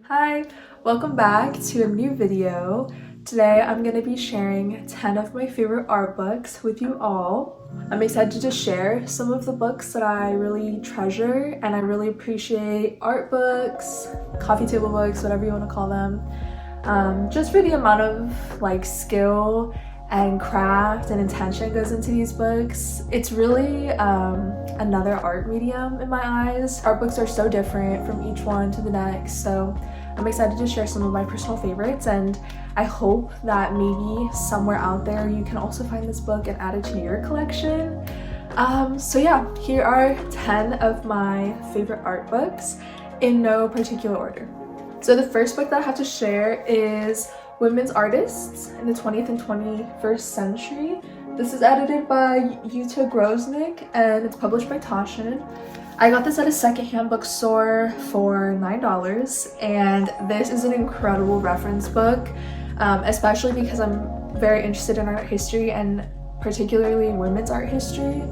Hi, welcome back to a new video. Today I'm going to be sharing 10 of my favorite art books with you all. I'm excited to share some of the books that I really treasure and I really appreciate. Art books, coffee table books, whatever you want to call them. Just for the amount of skill and craft and intention goes into these books. It's really another art medium in my eyes. Art books are so different from each one to the next, so I'm excited to share some of my personal favorites, and I hope that maybe somewhere out there you can also find this book and add it to your collection. So yeah, here are 10 of my favorite art books in no particular order. So the first book that I have to share is Women's Artists in the 20th and 21st Century. This is edited by Grosenick and it's published by Taschen. I got this at a secondhand bookstore for $9, and this is an incredible reference book, especially because I'm very interested in art history and particularly women's art history.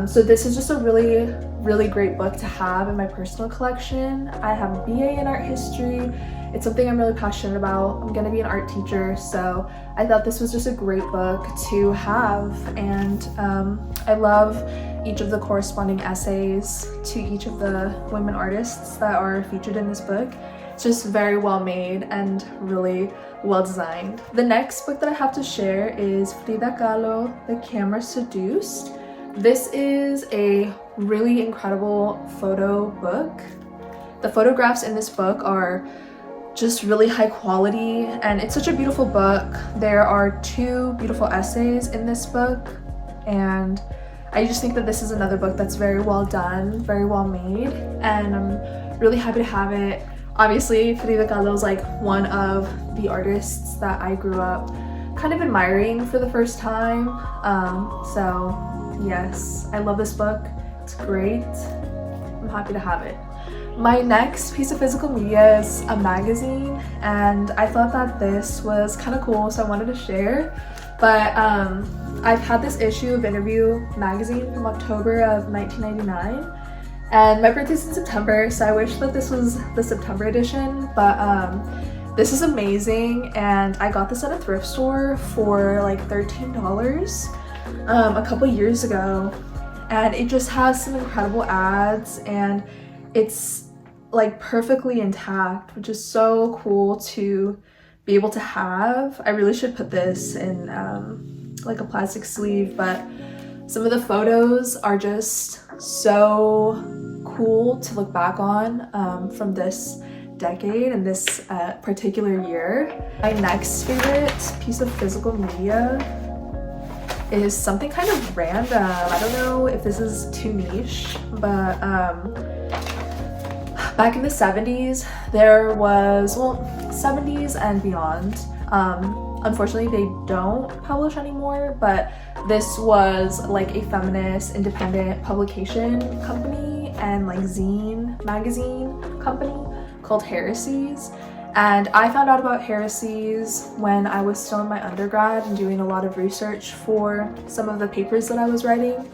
So this is just a really great book to have in my personal collection. I have a BA in art history. It's something I'm really passionate about. I'm gonna be an art teacher, so I thought this was just a great book to have, and I love each of the corresponding essays to each of the women artists that are featured in this book. It's just very well made and really well designed. The next book that I have to share is Frida Kahlo, The Camera Seduced. This is a really incredible photo book. The photographs in this book are just really high quality, and it's such a beautiful book. There are 2 beautiful essays in this book, and I just think that this is another book that's very well done, very well made, and I'm really happy to have it. Obviously, Frida Kahlo is one of the artists that I grew up kind of admiring for the first time. So yes, I love this book. It's great. I'm happy to have it. My next piece of physical media is a magazine, and I thought that this was kind of cool, so I wanted to share. But I've had this issue of Interview magazine from October of 1999, and my birthday's in September, so I wish that this was the September edition, but this is amazing, and I got this at a thrift store for $13 a couple years ago, and it just has some incredible ads, and it's perfectly intact, which is so cool to be able to have. I really should put this in a plastic sleeve, but some of the photos are just so cool to look back on from this decade and this particular year. My next favorite piece of physical media is something kind of random. I don't know if this is too niche, but back in the 70s, there was, 70s and beyond. Unfortunately, they don't publish anymore, but this was a feminist independent publication company and zine magazine company called Heresies. And I found out about Heresies when I was still in my undergrad and doing a lot of research for some of the papers that I was writing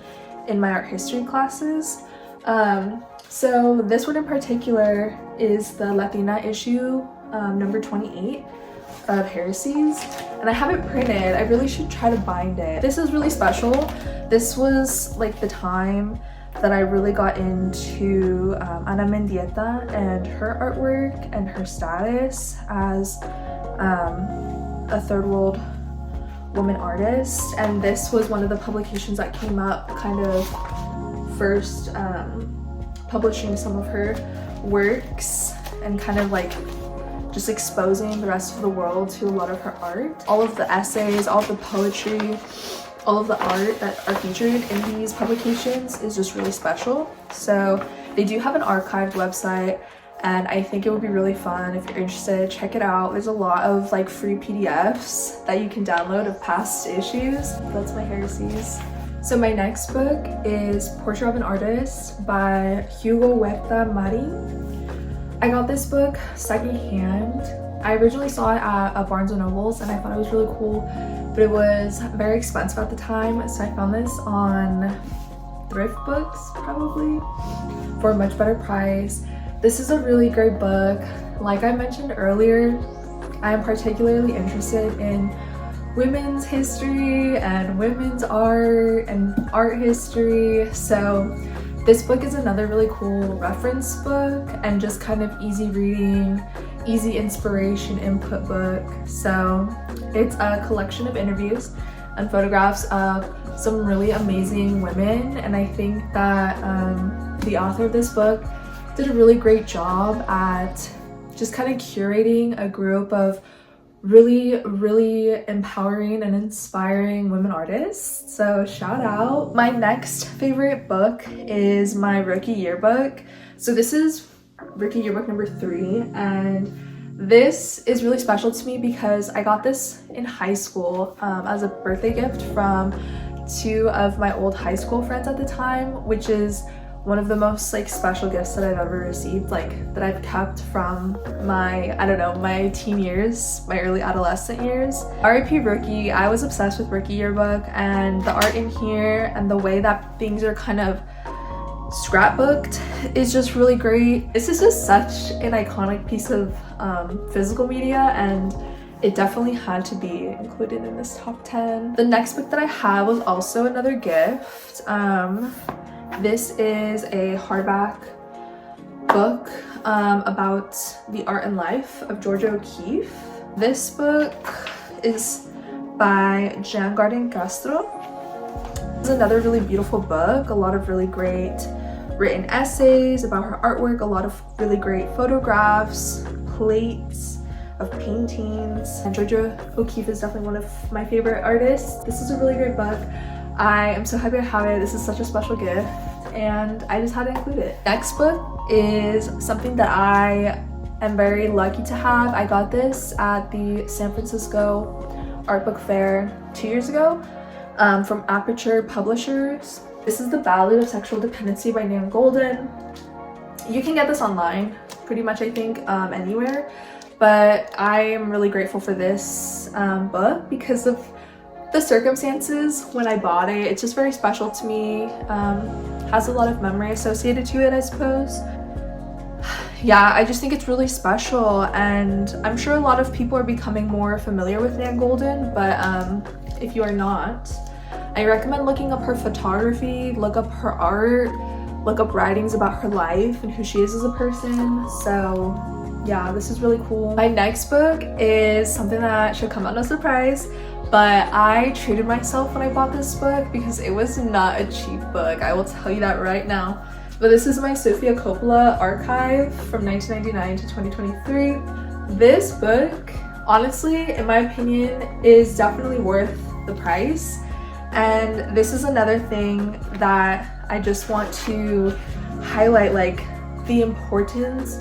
in my art history classes. So this one in particular is the Latina issue, number 28 of Heresies, and I have it printed. I really should try to bind it. This is really special. This was the time that I really got into Ana Mendieta and her artwork and her status as a third world woman artist, and this was one of the publications that came up kind of first, publishing some of her works and kind of just exposing the rest of the world to a lot of her art. All of the essays, all of the poetry, all of the art that are featured in these publications is just really special. So they do have an archived website, and I think it would be really fun if you're interested. Check it out. There's a lot of free PDFs that you can download of past issues. That's my Heresies. So my next book is Portrait of an Artist by Hugo Huerta Marin. I got this book secondhand. I originally saw it at a Barnes & Noble's and I thought it was really cool, but it was very expensive at the time, so I found this on thrift books probably for a much better price. This is a really great book. Like I mentioned earlier, I am particularly interested in women's history and women's art and art history, so this book is another really cool reference book and just kind of easy reading, easy inspiration input book. So it's a collection of interviews and photographs of some really amazing women, and I think that the author of this book did a really great job at just kind of curating a group of really empowering and inspiring women artists. So shout out. My next favorite book is my rookie yearbook. So this is rookie yearbook number 3, and this is really special to me because I got this in high school as a birthday gift from 2 of my old high school friends at the time, which is one of the most like special gifts that I've ever received, like that I've kept from my, I don't know, my teen years, my early adolescent years. RIP Rookie, I was obsessed with Rookie yearbook, and the art in here and the way that things are kind of scrapbooked is just really great. This is just such an iconic piece of physical media, and it definitely had to be included in this top 10. The next book that I have was also another gift. This is a hardback book about the art and life of Georgia O'Keeffe. This book is by Nan Goldin Castro. This is another really beautiful book, a lot of really great written essays about her artwork, a lot of really great photographs, plates of paintings. And Georgia O'Keeffe is definitely one of my favorite artists. This is a really great book. I am so happy to have it. This is such a special gift, and I just had to include it. Next book is something that I am very lucky to have. I got this at the San Francisco Art Book Fair 2 years ago from Aperture Publishers. This is The Ballad of Sexual Dependency by Nan Goldin. You can get this online pretty much, I think, anywhere, but I am really grateful for this book because of the circumstances when I bought it. It's just very special to me. Has a lot of memory associated to it, I suppose. Yeah, I just think it's really special, and I'm sure a lot of people are becoming more familiar with Nan Goldin, but if you are not, I recommend looking up her photography, look up her art, look up writings about her life and who she is as a person. So yeah, this is really cool. My next book is something that should come out no surprise, but I treated myself when I bought this book because it was not a cheap book. I will tell you that right now. But this is my Sofia Coppola archive from 1999 to 2023. This book, honestly, in my opinion, is definitely worth the price. And this is another thing that I just want to highlight, like the importance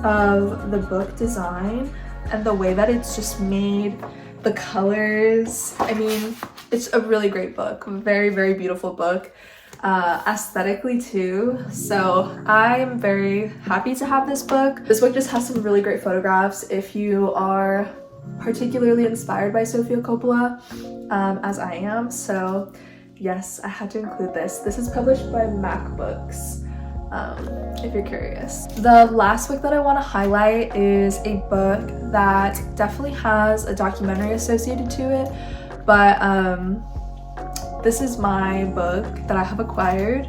of the book design and the way that it's just made, the colors. I mean, it's a really great book, very beautiful book, aesthetically too. So I'm very happy to have this book. This book just has some really great photographs if you are particularly inspired by Sofia Coppola, as I am. So yes, I had to include this. This is published by Mac Books, if you're curious. The last book that I want to highlight is a book that definitely has a documentary associated to it, but this is my book that I have acquired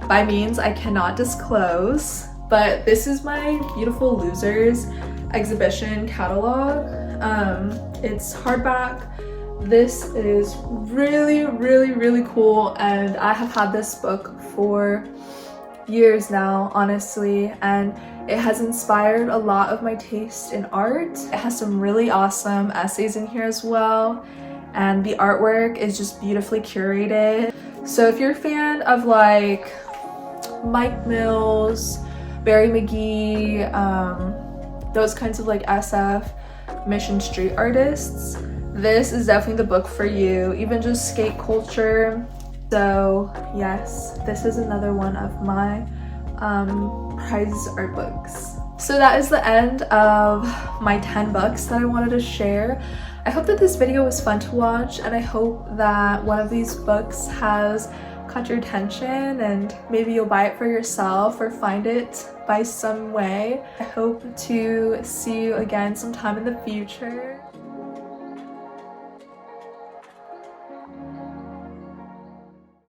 by means I cannot disclose, but this is my Beautiful Losers exhibition catalog. It's hardback. This is really cool, and I have had this book for years now, honestly, and it has inspired a lot of my taste in art. It has some really awesome essays in here as well, and the artwork is just beautifully curated. So if you're a fan of like Mike Mills, Barry McGee, those kinds of like SF Mission Street artists, this is definitely the book for you. Even just skate culture. So yes, this is another one of my prized art books. So that is the end of my 10 books that I wanted to share. I hope that this video was fun to watch, and I hope that one of these books has caught your attention and maybe you'll buy it for yourself or find it by some way. I hope to see you again sometime in the future.